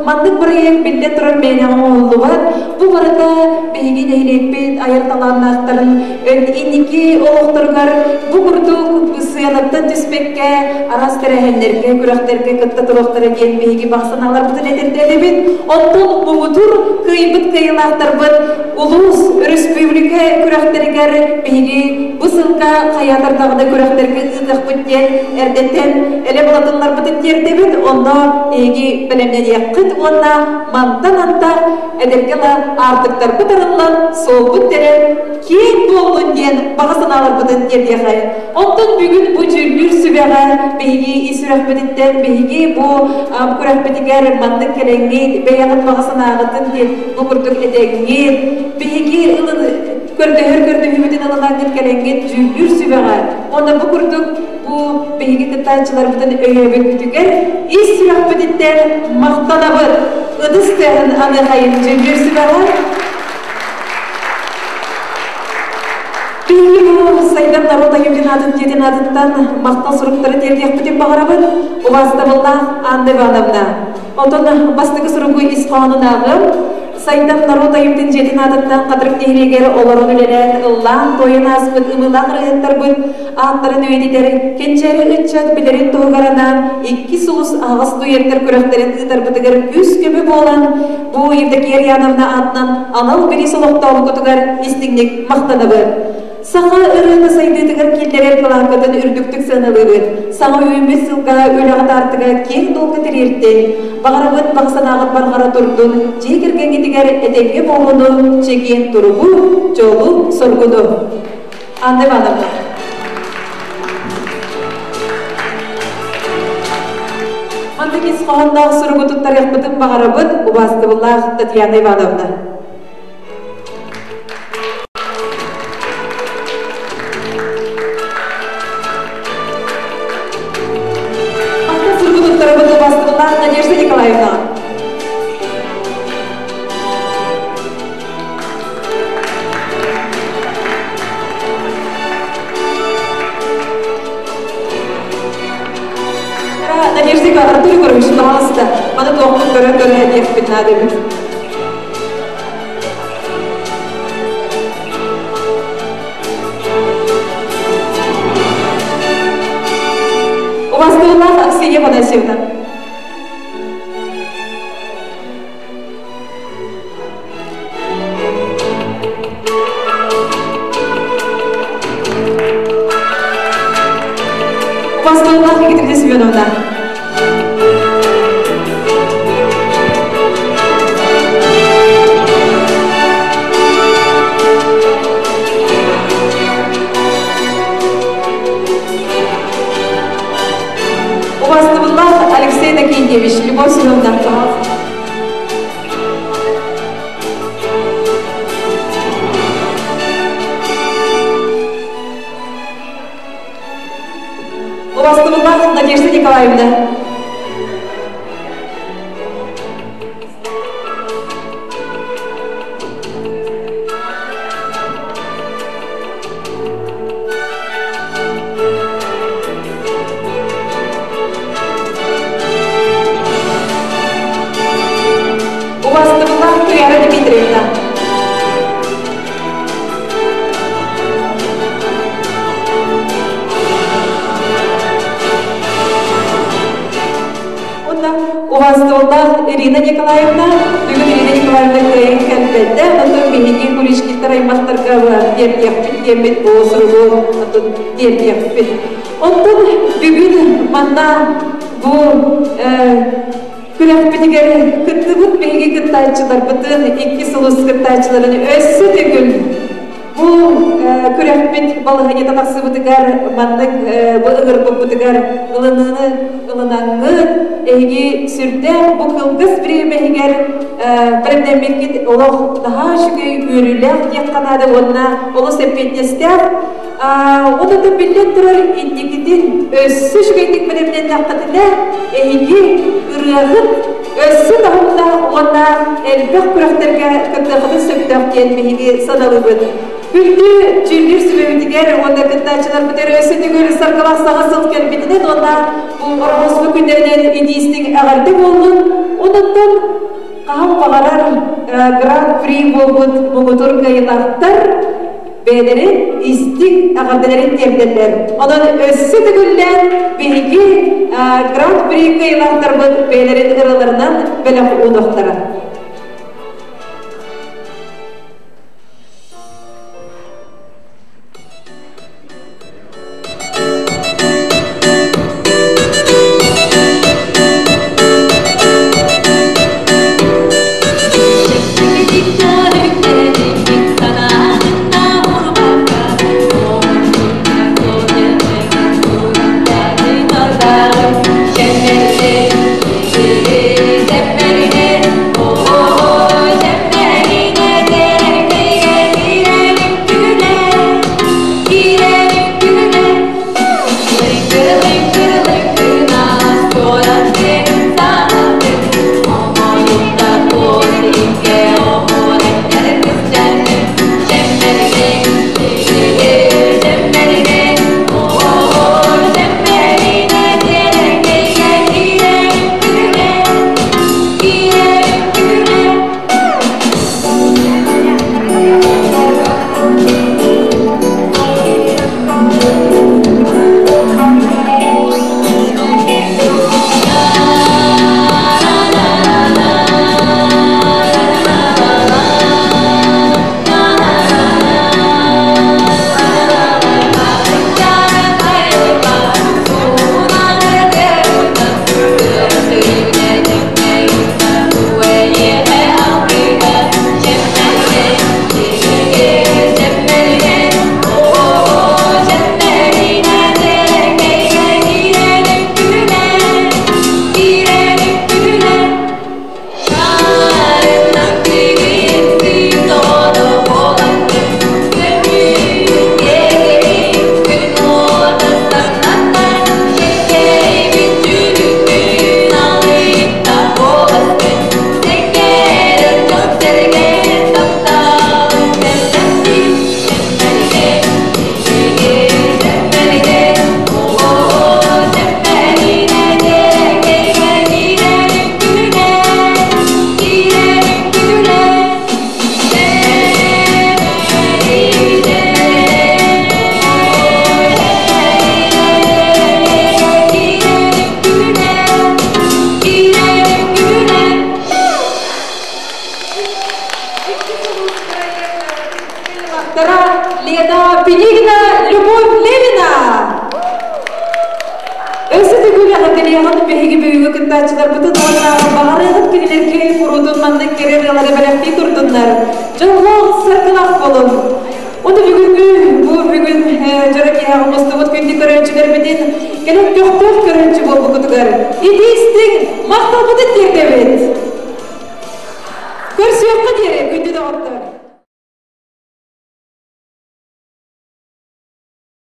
mandık buraya bilden turan meynağı oldu var. Bu barada belgi nehirek ayartalanaqtarın ön iniki oluqtırgar. Bu kurduk sıyanattan tüsmekke aras terehenlerge, kürekterge, kıtta turuqtara gen belgi bağsanalar bütün edirdelebin. Ondan moğutur kıybıt kayılaqtar bıt ulus respublika kürekterger Begi bu sılka hayatardağında kürekterge ıdıq bütten erdetten ele bulatınlar bütten yerdebet onda egi bilemden yakıt onda mantan anta edergela artıktar bütarınlan sol bütteren kiyet bolun diyen bağısınalar bütten yerde hayır. Ondan bugün bu cüllür sübeğer begi isürek bütten begi bu kürekbetiger mandık kelengi beyağıt bağısınağıtın diyen bu kurduk edeğin begi Körde hümetin alınan gelingen cüllür sübeğer. Onda bu kurduk bu beygi kıtayçılar bütün öğebet bütüger. İs sürekbetitten maqtanabıt. Idıstağın anı hayın cüllür sübeğer. Beygi bu saydan naroda yemden adın adından maqtan suruqtары terdiyak bütün bağırabıt. O vasıtabılda andı bağlamda. Ondan bastıgı suruqu isqanın ağım. Saydan naroda yemden jedin adından qadırık tehirегер оларын үлелен ыллан тойын азбыт ымылақ райаттар бұд аттарын өйдетері кенчері үтчат білерін тоғаранан екі сұғыс ағыс дуеттер күректерін ұтар бұтығыр күз көбі болан бұ евдекер янымна атынан анал бірі солықтауын көтігер істігнек мақтаны бұд. Саға ұрыны сайдытығыр келдерер қылақытын үрдіктік сынылы бұд. Саға өйімбе сылға өліғат артыға кең долғы тірерттен. Бағарабыт бағсанағыт барғара тұрдың, жекірген кетігер әтенге болуны, чекен тұрғу, жолу, сұрғыны. Анды бағымды. Мандыкес қоғандағы сұрғы тұттар яқпытын бағарабыт, ұбасты бұллақ Татьяна Ивановна. Körü hediye bitnadı bir. Уважаемая Ксения Панасьевна. Уважаемая Екатерина Семеновна. Алексей Накиньевич, Любовь Семеновна. Увастовна Надежда Николаевна. Ирина Николаевна, Ирина Николаевна кәлбәттә, онда мехиге кулишкиттер аймақтарға дердияқпет болсырылу, дердияқпет. Ондан бүгін манда бұл күләқпетігер күттігіт мехиге күттайчылар, бұтын екі сұлыс күттайчыларын өссі түгіл. Бұл күләқпет балығыне татақсы бұтығар, мандық бұғыр бұтығар ылынаңы эги сүрдә бу кылгыс биремегер бердемекит олох daha şüge görülәк якканады онна олы сепетнестә оны да билет турар индикидин өссү шүгендик менен яккатында эги ырыгыт өссү тагында онна элбек күрәктәргә кытыгы сөктәк келмеге саналыбыт Күлді жүрлер сүбемдігер, онда күттачылар бұтер өсі түгір сарқалақ сағасыл кәлбетінен, онда бұл орғызғы күндерінен едейістің әғарды болдың. Онынтан қағам бағарар гран-при болғыт мұғытыр қайылақтар бәдерін істік әғардыларын темдерлер. Онын өсі түгілден бейге гран-при қайылақтар бәдерін ұрыларынан бәліқ ұдықтары. Oh яғаны бейгі бүйігі күттачылар бұты доғырнағы бағарығып кенелерге құрудың маңды керерелері бәләпті тұрдыңдар. Жоғлық сарқылақ болын. Оны бүгін жарық яғымызды бұт күнді көрінші бермеден келіп көқтөк көрінші бол бұғытығар. Едейістің мақтал бұты тегдебет.